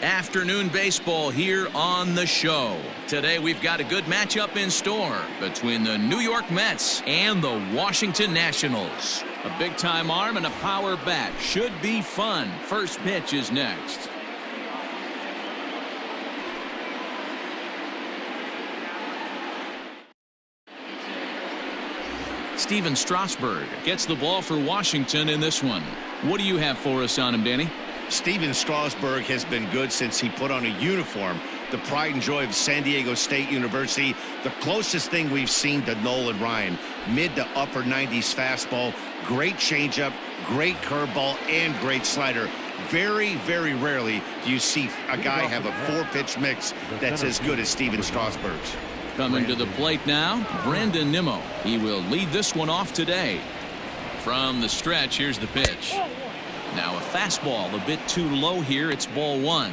Afternoon baseball here on the show. Today we've got a good matchup in store between the New York Mets and the Washington Nationals. A big-time arm and a power bat should be fun. First pitch is next. Steven Strasburg gets the ball for Washington in this one. What do you have for us on him, Danny? Steven Strasburg has been good since he put on a uniform. The pride and joy of San Diego State University. The closest thing we've seen to Nolan Ryan. Mid to upper 90s fastball. Great changeup, great curveball, and great slider. Very, very rarely do you see a guy have a four-pitch mix that's as good as Steven Strasburg's. Coming to the plate now, Brandon Nimmo. He will lead this one off today. From the stretch, here's the pitch. Now a fastball a bit too low here. It's ball one.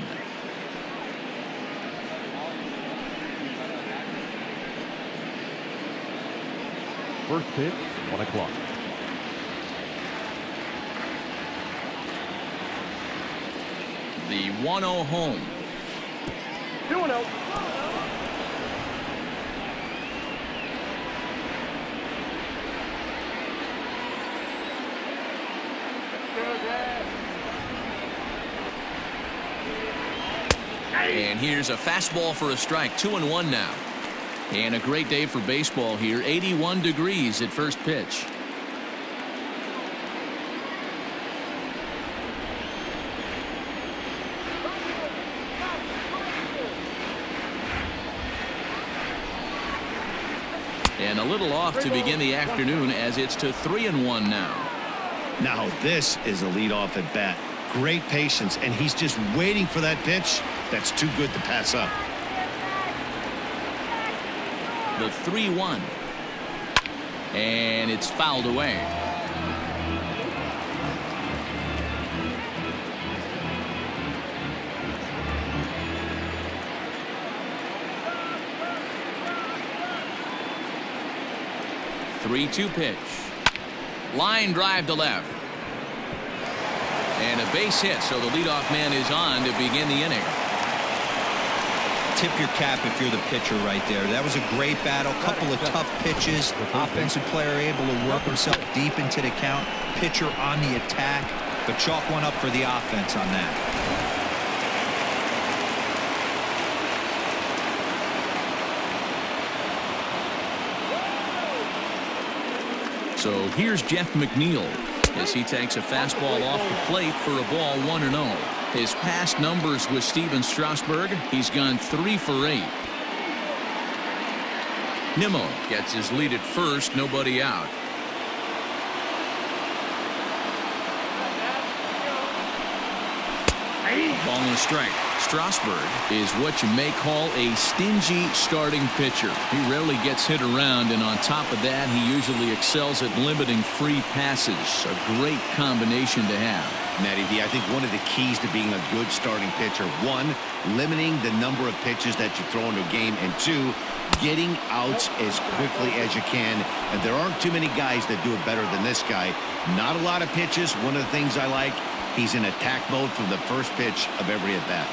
First pitch, 1 o'clock. The 1-0 home. 2-0. And here's a fastball for a strike. 2-1 now. And a great day for baseball here. 81 degrees at first pitch. And a little off to begin the afternoon as it's to 3-1 now. Now this is a leadoff at bat. Great patience, and he's just waiting for that pitch. That's too good to pass up. The 3-1. And it's fouled away. The 3-2 pitch. Line drive to left. And a base hit, so the leadoff man is on to begin the inning. Tip your cap if you're the pitcher right there. That was a great battle. Couple of tough pitches. Offensive player able to work himself deep into the count. Pitcher on the attack. But chalk one up for the offense on that. So here's Jeff McNeil as he takes a fastball off the plate for a ball 1-0. His past numbers with Steven Strasburg, he's gone 3 for 8. Nimmo gets his lead at first, nobody out. Ball and a strike. Strasburg is what you may call a stingy starting pitcher. He rarely gets hit around, and on top of that, he usually excels at limiting free passes. A great combination to have. Matty D, I think one of the keys to being a good starting pitcher, one, limiting the number of pitches that you throw into a game, and two, getting outs as quickly as you can. And there aren't too many guys that do it better than this guy. Not a lot of pitches. One of the things I like, he's in attack mode from the first pitch of every at bat.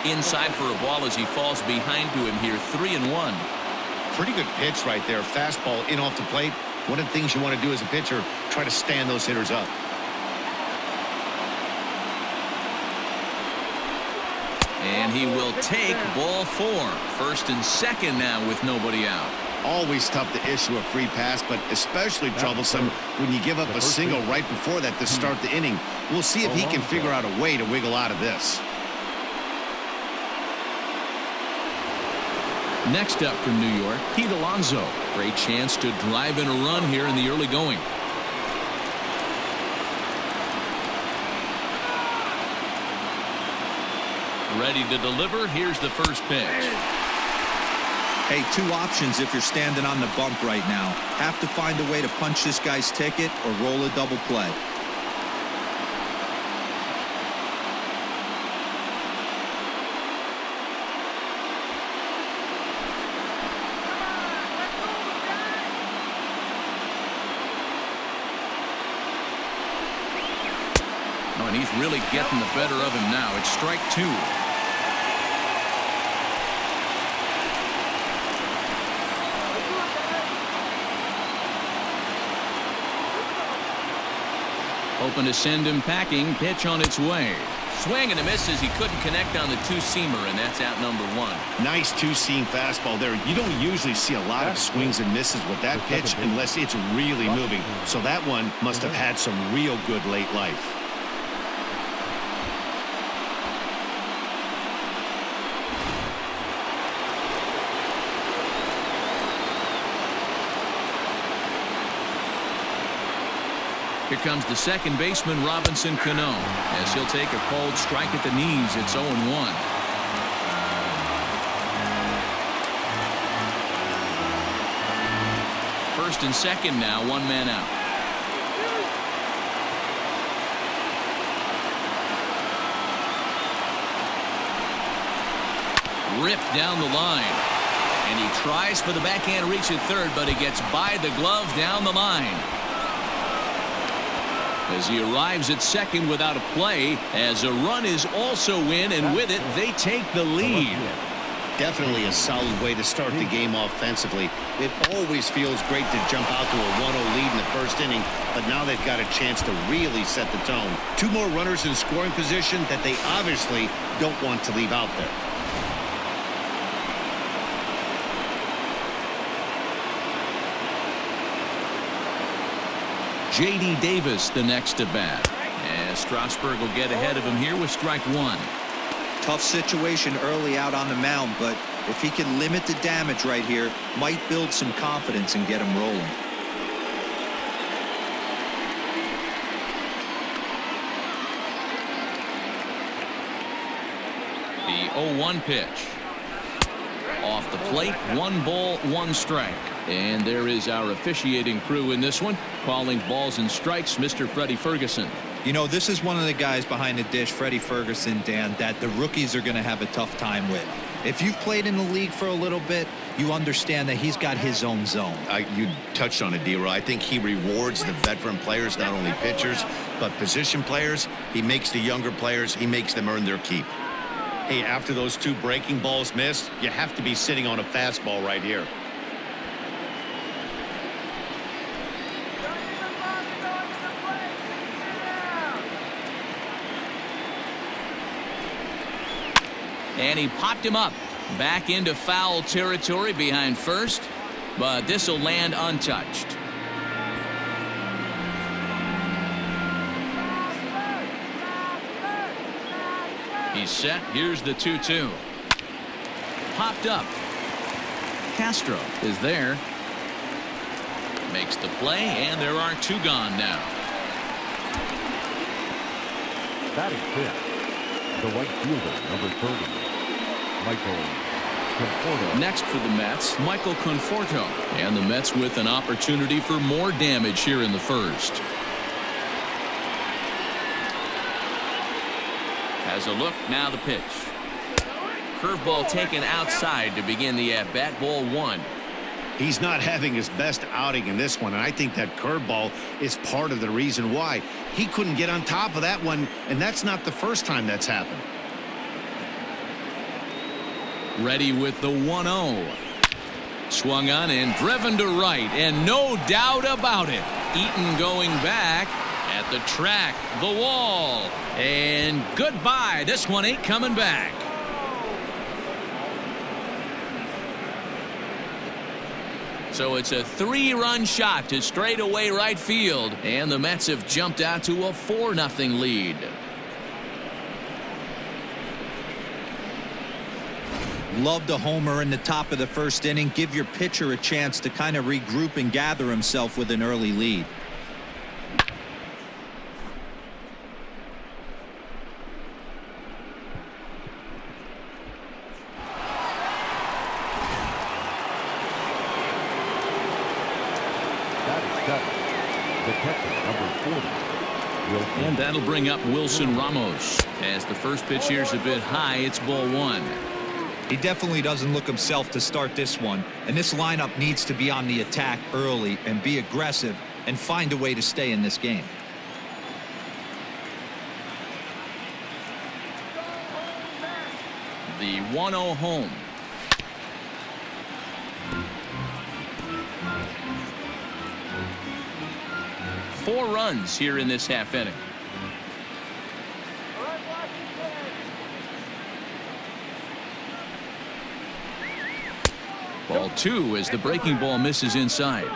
Inside for a ball as he falls behind to him here. 3-1. Pretty good pitch right there. Fastball in off the plate. One of the things you want to do as a pitcher, try to stand those hitters up. And he will take ball 4. First and second now with nobody out. Always tough to issue a free pass, but especially troublesome when you give up a single right before that to start the inning. We'll see if he can figure out a way to wiggle out of this. Next up from New York, Pete Alonso. Great chance to drive in a run here in the early going. Ready to deliver. Here's the first pitch. Hey, 2 options if you're standing on the bump right now. Have to find a way to punch this guy's ticket or roll a double play. and he's really getting the better of him now. It's strike 2. Hoping to send him packing. Pitch on its way. Swing and a miss as he couldn't connect on the two-seamer, and that's out number 1. Nice two-seam fastball there. You don't usually see a lot of swings and misses with that pitch unless it's really moving. So that one must have had some real good late life. Here comes the second baseman, Robinson Cano, as he'll take a cold strike at the knees. It's 0-1. First and second now, 1 man out. Ripped down the line. And he tries for the backhand reach at third, but he gets by the glove down the line. As he arrives at second without a play, as a run is also in, and with it, they take the lead. Definitely a solid way to start the game offensively. It always feels great to jump out to a 1-0 lead in the first inning, but now they've got a chance to really set the tone. 2 more runners in scoring position that they obviously don't want to leave out there. J.D. Davis the next to bat. And Strasburg will get ahead of him here with strike 1. Tough situation early out on the mound, but if he can limit the damage right here, might build some confidence and get him rolling. The 0-1 pitch. Off the plate, 1 ball, 1 strike. And there is our officiating crew in this one, calling balls and strikes, Mr. Freddie Ferguson. You know, this is one of the guys behind the dish, Freddie Ferguson, Dan, that the rookies are going to have a tough time with. If you've played in the league for a little bit, you understand that he's got his own zone. You touched on it, D-Roy. I think he rewards the veteran players, not only pitchers, but position players. He makes the younger players, he makes them earn their keep. Hey, after those 2 breaking balls missed, you have to be sitting on a fastball right here. And he popped him up back into foul territory behind first, but this will land untouched. He's set. Here's the 2-2. Popped up. Castro is there. Makes the play, and there are 2 gone now. Batting 5th, the right fielder, number 30, Michael Conforto. Next for the Mets, Michael Conforto. And the Mets with an opportunity for more damage here in the first. Has a look, now the pitch. Curveball taken outside to begin the at-bat, ball 1. He's not having his best outing in this one, and I think that curveball is part of the reason why. He couldn't get on top of that one, and that's not the first time that's happened. Ready with the 1-0. Swung on and driven to right, and no doubt about it. Eaton going back at the track, the wall, and goodbye. This one ain't coming back. So it's a 3-run shot to straightaway right field, and the Mets have jumped out to a 4-0 lead. Loved a homer in the top of the first inning. Give your pitcher a chance to kind of regroup and gather himself with an early lead. And that'll bring up Wilson Ramos. As the first pitch here's a bit high, it's ball 1. He definitely doesn't look himself to start this one, and this lineup needs to be on the attack early and be aggressive and find a way to stay in this game. The 1-0 home. Four runs here in this half inning. Ball 2 as the breaking ball misses inside.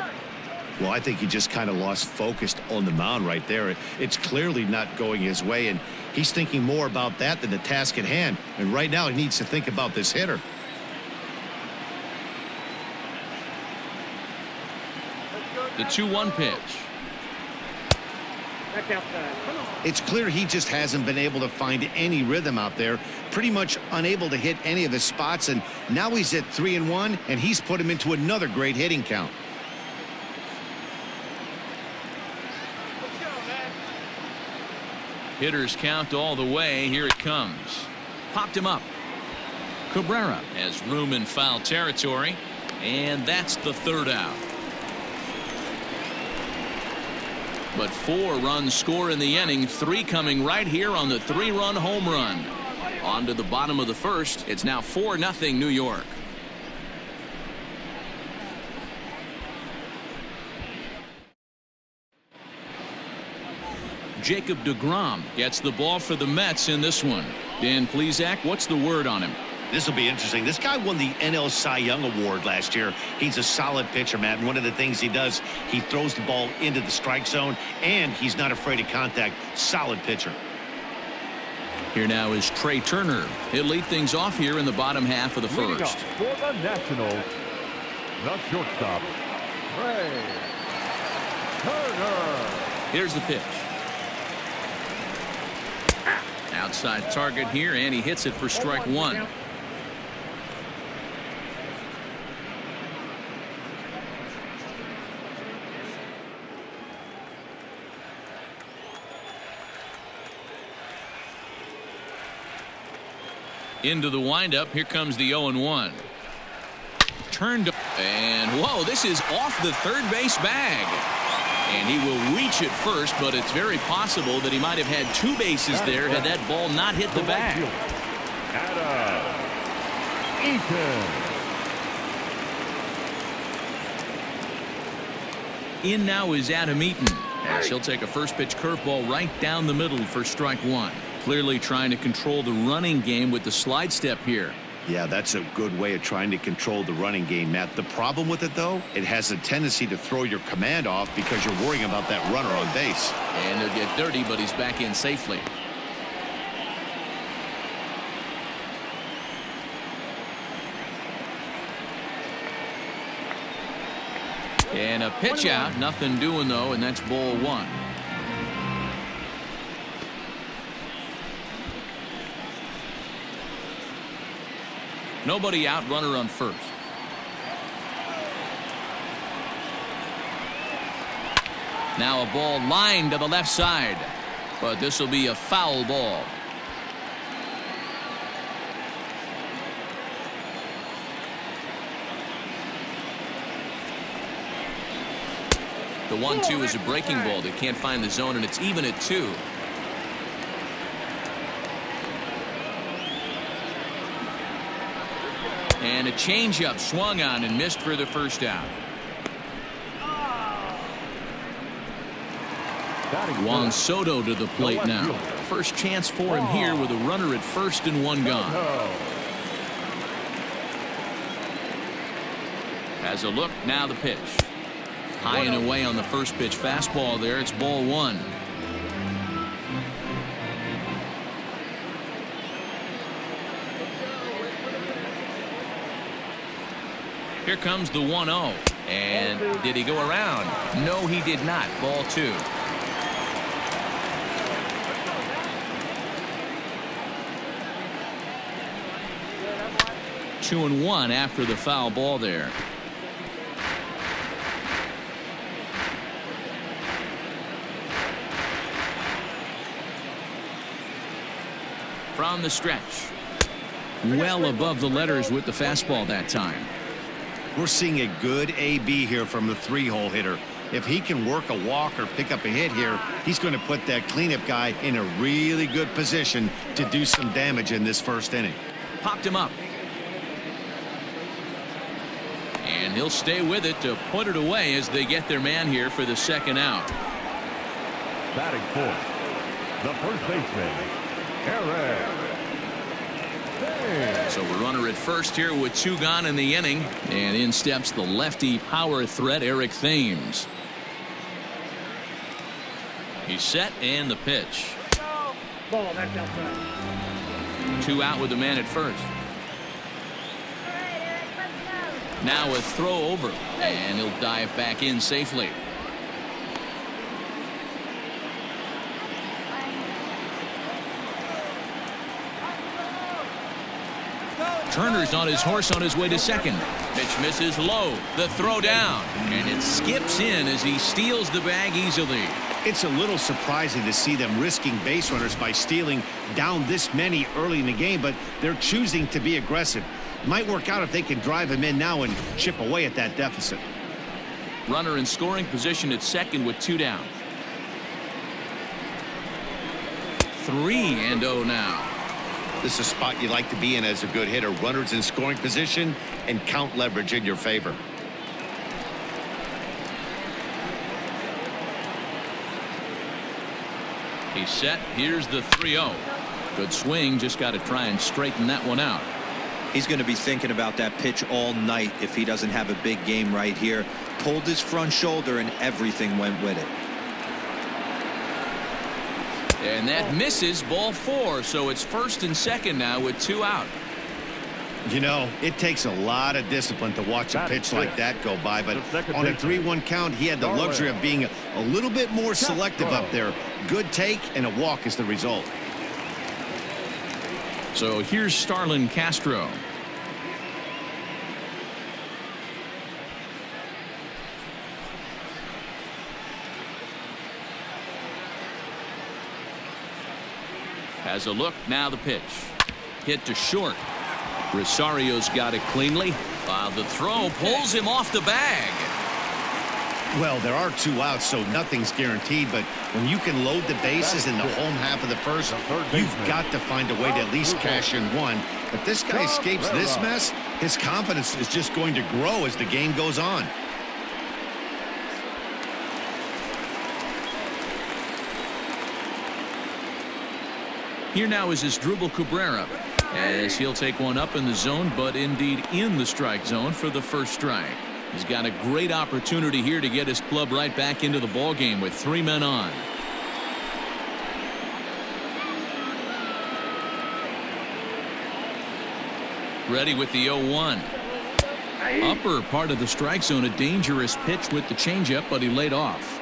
Well, I think he just kind of lost focus on the mound right there. It's clearly not going his way, and he's thinking more about that than the task at hand. And right now he needs to think about this hitter. The 2-1 pitch. It's clear he just hasn't been able to find any rhythm out there. Pretty much unable to hit any of his spots, and now he's at 3-1, and he's put him into another great hitting count. Hitters count all the way. Here it comes. Popped him up. Cabrera has room in foul territory, and that's the third out. But 4 runs score in the inning, 3 coming right here on the 3-run home run. On to the bottom of the first. It's now 4-0 New York. Jacob deGrom gets the ball for the Mets in this one. Dan Plesac, what's the word on him? This will be interesting. This guy won the NL Cy Young Award last year. He's a solid pitcher, Matt. And one of the things he does, he throws the ball into the strike zone, and he's not afraid of contact. Solid pitcher. Here now is Trey Turner. He'll lead things off here in the bottom half of the first. For the Nationals, the shortstop, Trey Turner. Here's the pitch. Outside target here, and he hits it for strike 1. Into the windup. Here comes the 0-1. Turned, and whoa, this is off the third base bag. And he will reach it first, but it's very possible that he might have had 2 bases there had that ball not hit the bag. In now is Adam Eaton, as he'll take a first pitch curveball right down the middle for strike 1. Clearly trying to control the running game with the slide step here. Yeah, that's a good way of trying to control the running game, Matt. The problem with it, though, it has a tendency to throw your command off because you're worrying about that runner on base. And he'll get dirty, but he's back in safely. And a pitch out. Nothing doing, though, and that's ball 1. Nobody out, runner on first. Now a ball lined to the left side, but this will be a foul ball. The 1-2 is a breaking ball that can't find the zone, and it's even at 2. And a changeup swung on and missed for the first out. Juan Soto to the plate now. First chance for him here with a runner at first and 1 gone. Has a look, now the pitch. High and away on the first pitch fastball there. It's ball 1. Here comes the 1-0. And did he go around? No, he did not. Ball 2. Two and 1 after the foul ball there. From the stretch. Well above the letters with the fastball that time. We're seeing a good AB here from the 3-hole hitter. If he can work a walk or pick up a hit here, he's going to put that cleanup guy in a really good position to do some damage in this first inning. popped him up. And he'll stay with it to put it away as they get their man here for the second out. Batting fourth, the first baseman, Eric. So a runner at first here with 2 gone in the inning. And in steps the lefty power threat, Eric Thames. He's set and the pitch. Ball, that's outside. 2 out with the man at first. Now a throw over, and he'll dive back in safely. Turner's on his horse on his way to second. Pitch misses low. The throw down, and it skips in as he steals the bag easily. It's a little surprising to see them risking base runners by stealing down this many early in the game, but they're choosing to be aggressive. Might work out if they can drive him in now and chip away at that deficit. Runner in scoring position at second with 2 down. 3-0 now. This is a spot you like to be in as a good hitter. Runners in scoring position and count leverage in your favor. He's set. Here's the 3-0. Good swing. Just got to try and straighten that one out. He's going to be thinking about that pitch all night if he doesn't have a big game right here. Pulled his front shoulder and everything went with it. And that misses, ball 4. So it's first and second now with 2 out. You know, it takes a lot of discipline to watch a pitch like that go by, but on a 3-1 count, he had the luxury of being a little bit more selective up there. Good take and a walk is the result. So here's Starlin Castro. Has a look. Now the pitch. Hit to short. Rosario's got it cleanly, while the throw pulls him off the bag. Well, there are 2 outs, so nothing's guaranteed, but when you can load the bases in the home half of the first, you've got to find a way to at least cash in 1. If this guy escapes this mess, his confidence is just going to grow as the game goes on. Here now is Asdrubal Cabrera, as he'll take one up in the zone, but indeed in the strike zone for the first strike. He's got a great opportunity here to get his club right back into the ball game with 3 men on. Ready with the 0-1. Upper part of the strike zone, a dangerous pitch with the changeup, but he laid off.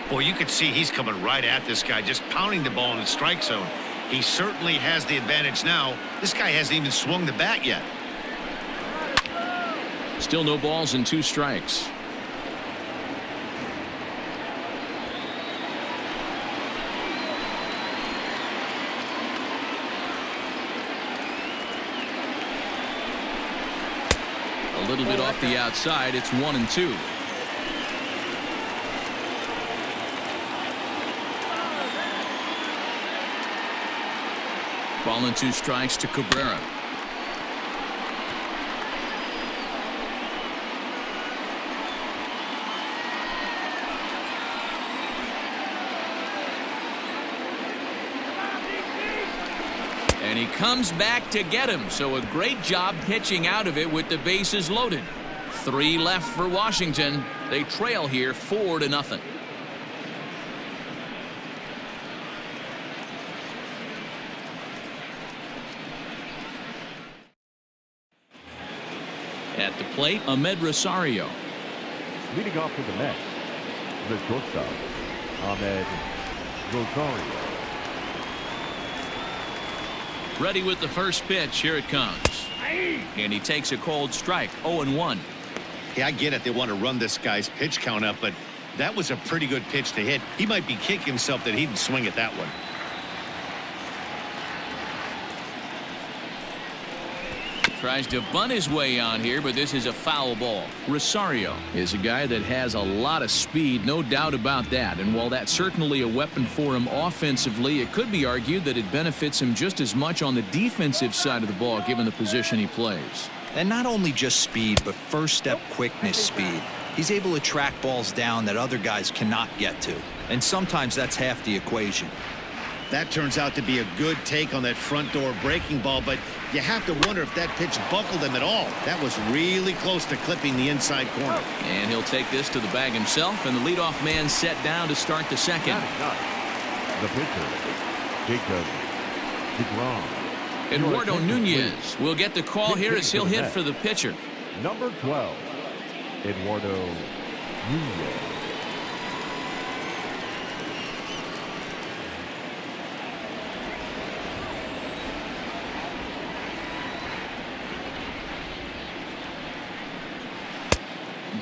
Boy, you can see he's coming right at this guy, just pounding the ball in the strike zone. He certainly has the advantage now. This guy hasn't even swung the bat yet. Still no balls and 2 strikes. A little bit off the outside. It's 1-2. Ball and 2 strikes to Cabrera. And he comes back to get him. So a great job pitching out of it with the bases loaded. 3 left for Washington. They trail here 4-0. At the plate, Ahmed Rosario. Leading off to the Mets, the shortstop, Ahmed Rosario. Ready with the first pitch. Here it comes. And he takes a cold strike. 0-1. Yeah, I get it. They want to run this guy's pitch count up, but that was a pretty good pitch to hit. He might be kicking himself that he didn't swing at that one. Tries to bunt his way on here, but this is a foul ball. Rosario is a guy that has a lot of speed, no doubt about that. And while that's certainly a weapon for him offensively, it could be argued that it benefits him just as much on the defensive side of the ball, given the position he plays. And not only just speed, but first step quickness speed. He's able to track balls down that other guys cannot get to. And sometimes that's half the equation. That turns out to be a good take on that front door breaking ball, but you have to wonder if that pitch buckled him at all. That was really close to clipping the inside corner. And he'll take this to the bag himself, and the leadoff man set down to start the second. The pitcher, Jacob DeGrom. Eduardo Nunez will get the call here as he'll hit for the pitcher. Number 12, Eduardo Nunez.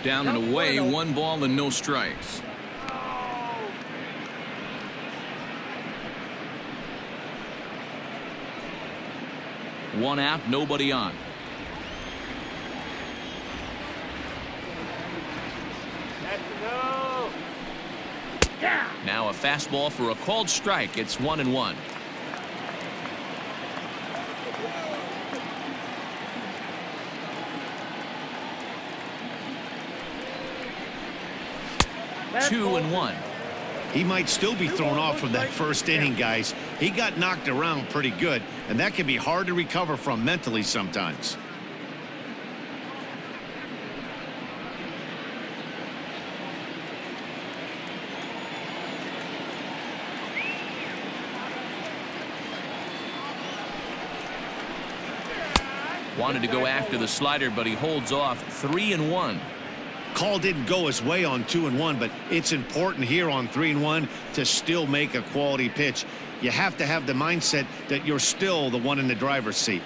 Down and away, 1 ball and no strikes. One out, nobody on. Now a fastball for a called strike. It's 1-1. Two and 1. He might still be thrown off from that first inning, guys. He got knocked around pretty good, and that can be hard to recover from mentally sometimes. Wanted to go after the slider, but he holds off. 3-1. Call didn't go his way on 2-1, but it's important here on 3-1 to still make a quality pitch. You have to have the mindset that you're still the one in the driver's seat.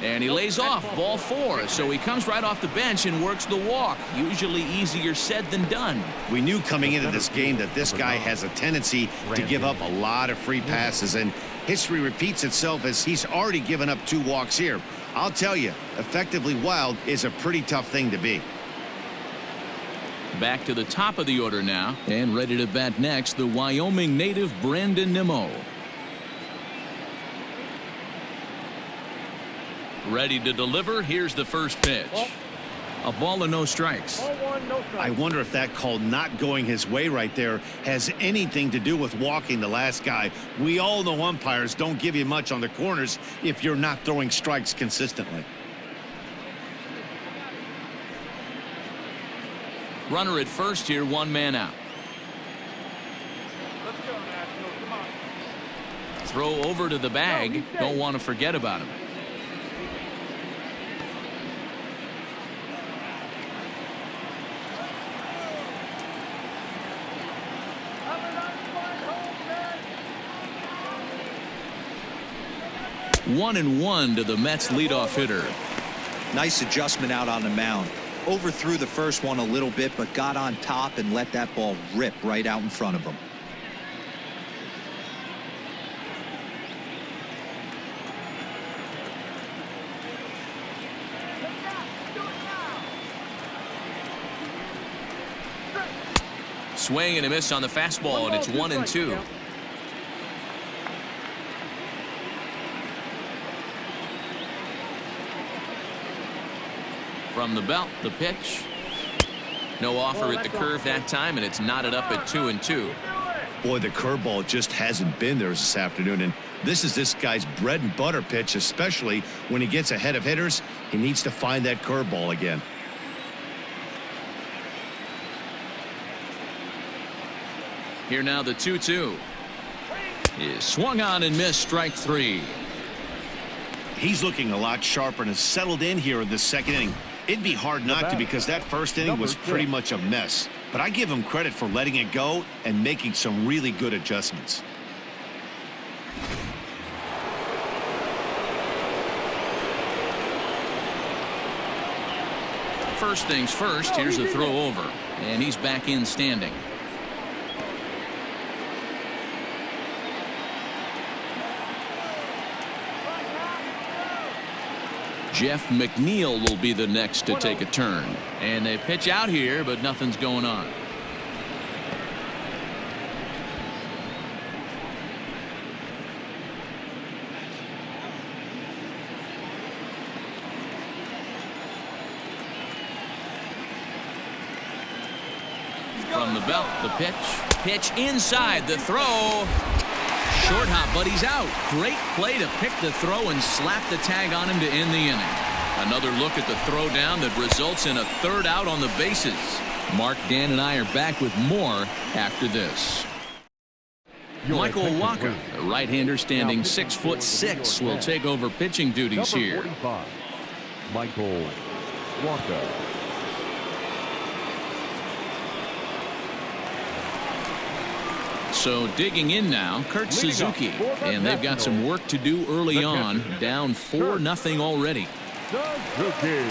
And he lays off. Ball 4. So he comes right off the bench and works the walk. Usually easier said than done. We knew coming into this game that this guy has a tendency to give up a lot of free passes, and history repeats itself as he's already given up 2 walks here. I'll tell you, effectively wild is a pretty tough thing to be. Back to the top of the order now, and ready to bat next, the Wyoming native Brandon Nimmo. Ready to deliver. Here's the first pitch. A ball and no strikes. I wonder if that call not going his way right there has anything to do with walking the last guy. We all know umpires don't give you much on the corners if you're not throwing strikes consistently. Runner at first here, 1 man out. Throw over to the bag. Don't want to forget about him. One and 1 to the Mets leadoff hitter. Nice adjustment out on the mound. Overthrew the first one a little bit, but got on top and let that ball rip right out in front of him. Swing and a miss on the fastball, and it's 1-2. From the belt, the pitch. No offer at the curve that time, and it's knotted up at 2-2. Boy, the curveball just hasn't been there this afternoon, and this is this guy's bread and butter pitch, especially when he gets ahead of hitters. He needs to find that curveball again. Here now the 2-2 is swung on and missed. Strike 3. He's looking a lot sharper and has settled in here in the second inning. It'd be hard not to, because that first inning was pretty much a mess. But I give him credit for letting it go and making some really good adjustments. First things first, here's the throw over, and he's back in standing. Jeff McNeil will be the next to take a turn. And they pitch out here, but nothing's going on. From the belt, the pitch inside, the throw. Short hop, but he's out. Great play to pick the throw and slap the tag on him to end the inning. Another look at the throw down that results in a third out on the bases. Mark, Dan, and I are back with more after this. Michael Walker, a right-hander standing 6'6", will take over pitching duties here. Michael Walker. So digging in now, Kurt Suzuki, and they've got some work to do early on, down 4-0 already. Suzuki.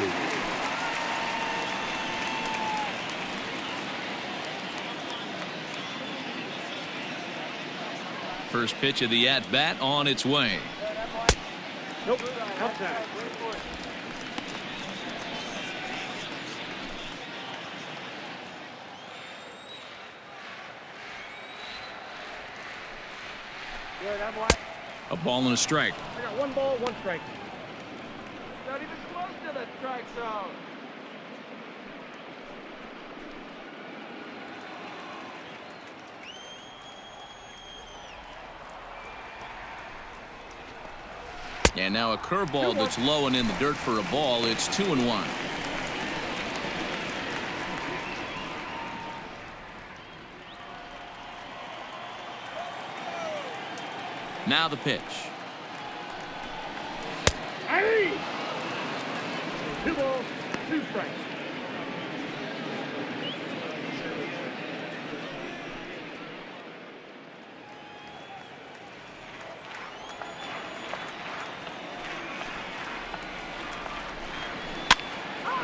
First pitch of the at-bat on its way. Nope. Outside. A ball and a strike. I got 1 ball, 1 strike. Not even close to the strike zone. And now a curveball that's low and in the dirt for a ball. It's 2-1. Now the pitch. Hey! 2 balls, 2 strikes.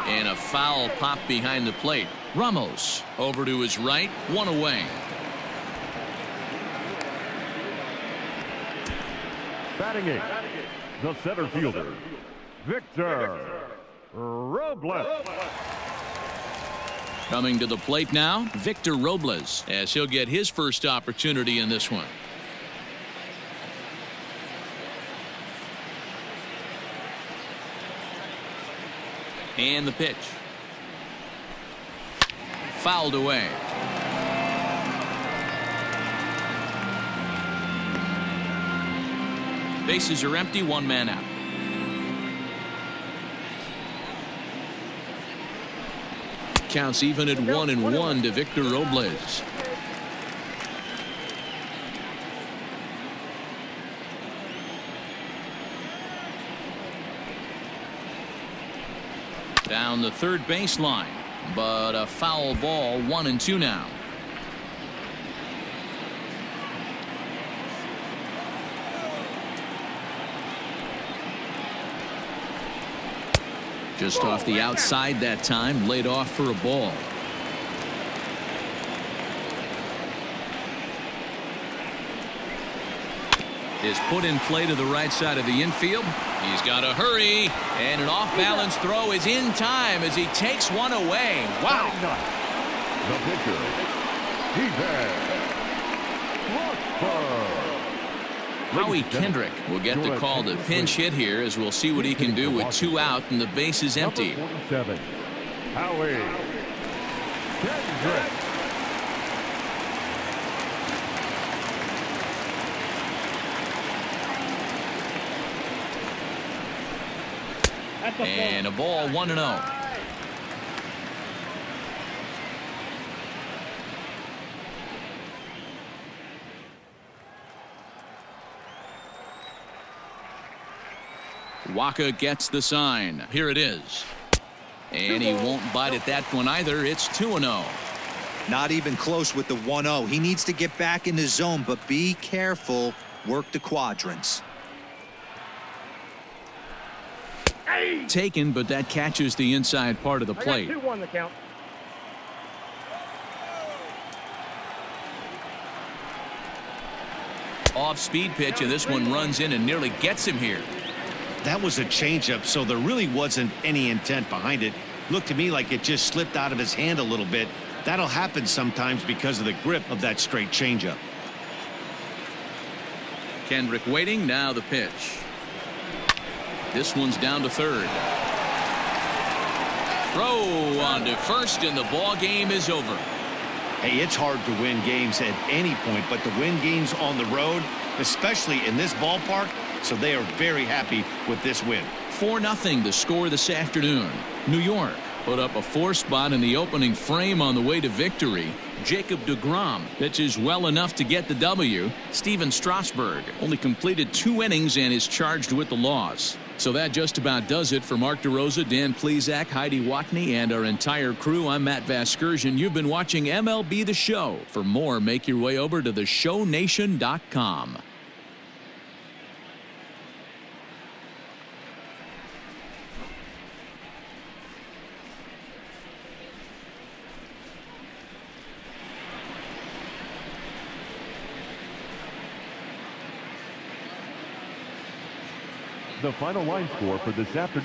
And a foul pop behind the plate. Ramos over to his right, 1 away. Batting 8, the center fielder, Victor Robles. Coming to the plate now, Victor Robles, as he'll get his first opportunity in this one. And the pitch. Fouled away. Bases are empty, 1 man out. Counts even at 1-1 to Victor Robles. Down the third baseline, but a foul ball, 1-2 now. Just off the outside that time, laid off for a ball. Is put in play to the right side of the infield. He's got to hurry, and an off-balance throw is in time as he takes one away. Wow. The pitcher, Howie Kendrick will get the call to pinch hit here, as we'll see what he can do with 2 out and the base is empty. Number 47, Howie Kendrick. And a ball, 1-0. Waka gets the sign. Here it is. And he won't bite at that one either. It's 2-0. Not even close with the 1-0. He needs to get back in the zone, but be careful. Work the quadrants. Taken, but that catches the inside part of the plate. 2-1 the count. Off-speed pitch, and this one runs in and nearly gets him here. That was a changeup, so there really wasn't any intent behind it. Looked to me like it just slipped out of his hand a little bit. That'll happen sometimes because of the grip of that straight changeup. Kendrick waiting, now the pitch. This one's down to third. Throw on to first, and the ball game is over. Hey, it's hard to win games at any point, but to win games on the road, especially in this ballpark, so they are very happy with this win. 4-0 the score this afternoon. New York put up a 4 spot in the opening frame on the way to victory. Jacob deGrom pitches well enough to get the W. Steven Strasburg only completed 2 innings and is charged with the loss. So that just about does it for Mark DeRosa, Dan Plesac, Heidi Watney, and our entire crew. I'm Matt Vasgersian. You've been watching MLB The Show. For more, make your way over to theshownation.com. The final line score for this afternoon.